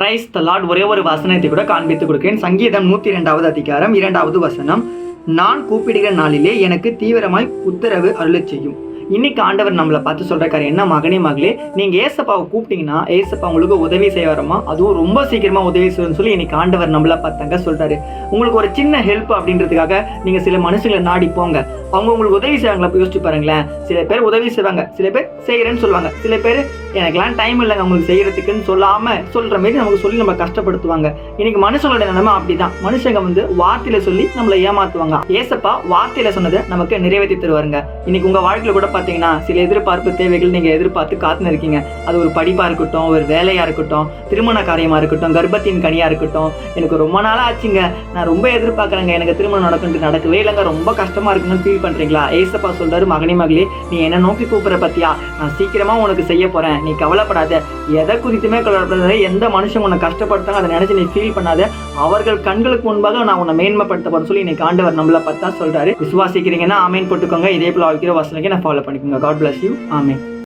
Praise the Lord. ஒரே ஒரு வசனத்தை கூட காண்பித்து கொடுக்கிறேன். சங்கீதம் 102வது அதிகாரம் 2வது வசனம். நான் கூப்பிடுகிற நாளிலே எனக்கு தீவிரமாய் உத்தரவு அருளச் செய்யும். இன்னைக்கு ஆண்டவர் நம்மளை பார்த்து சொல்றாரு, என்ன மகனே மகளே, நீங்க ஏசப்பாவை கூப்பிட்டீங்கன்னா ஏசப்பா உங்களுக்கு உதவி செய்ய வரமா, அதுவும் ரொம்ப சீக்கிரமா உதவி செய்யணும்னு சொல்லி இன்னைக்கு ஆண்டவர் நம்மளை பார்த்தாங்க சொல்றாரு. உங்களுக்கு ஒரு சின்ன ஹெல்ப் அப்படின்றதுக்காக நீங்க சில மனுஷங்களை நாடி போங்க. அவங்க உங்களுக்கு உதவி செய்வாங்களா? யோசிச்சு பாருங்களேன். சில பேர் உதவி செய்வாங்க, சில பேர் செய்யறேன்னு சொல்லுவாங்க, சில பேர் எனக்குலாம் டைம் இல்லைங்க உங்களுக்கு செய்யறதுக்குன்னு சொல்லாம சொல்ற மாதிரி நமக்கு சொல்லி நம்ம கஷ்டப்படுத்துவாங்க. இன்னைக்கு மனுஷங்களோட நிலைமை அப்படிதான். மனுஷங்க வார்த்தையில சொல்லி நம்மளை ஏமாத்துவாங்க. ஏசப்பா வார்த்தையில சொன்னதை நமக்கு நிறைவேற்றி தருவாருங்க. இன்னைக்கு உங்க வாழ்க்கையில கூட பாத்தீங்கன்னா சில எதிர்பார்ப்பு தேவைகள் நீங்க எதிர்பார்த்து காத்துன்னு இருக்கீங்க. அது ஒரு படிப்பா இருக்கட்டும், ஒரு வேலையா இருக்கட்டும், திருமண காரியமா இருக்கட்டும், கர்ப்பத்தின் கனியா இருக்கட்டும். எனக்கு ரொம்ப நாளா ஆச்சுங்க, நான் ரொம்ப எதிர்பார்க்கறேங்க, எனக்கு திருமணம் நடக்கவே இல்லைங்க, ரொம்ப கஷ்டமா இருக்குன்னு ஃபீல் பண்றீங்களா? ஏசப்பா சொல்றாரு, மகனே மகளே, நீ என்ன நோக்கி கூப்பிடுற பத்தியா, நான் சீக்கிரமா உனக்கு செய்ய போறேன், நீ கவலைப்படாத. எதை குறித்துமே கவலைப்படாத. எந்த மனுஷன் உன்னை கஷ்டப்படுத்தாங்க அதை நினைச்சு நீ ஃபீல் பண்ணாத. அவர்கள் கண்களுக்கு முன்பாக நான் உன்னை மேன்மைப்படுத்த போறேன் சொல்லி இன்னைக்கு ஆண்டவர் நம்மளை பார்த்தா சொல்றாரு. விசுவாசிக்கிறீங்கன்னா ஆமேன் போட்டுக்கோங்க. இதே போல வைக்கிற வசனத்தை நான் ஃபாலோ பண்ணிக்கோங்க. God bless you. ஆமேன்.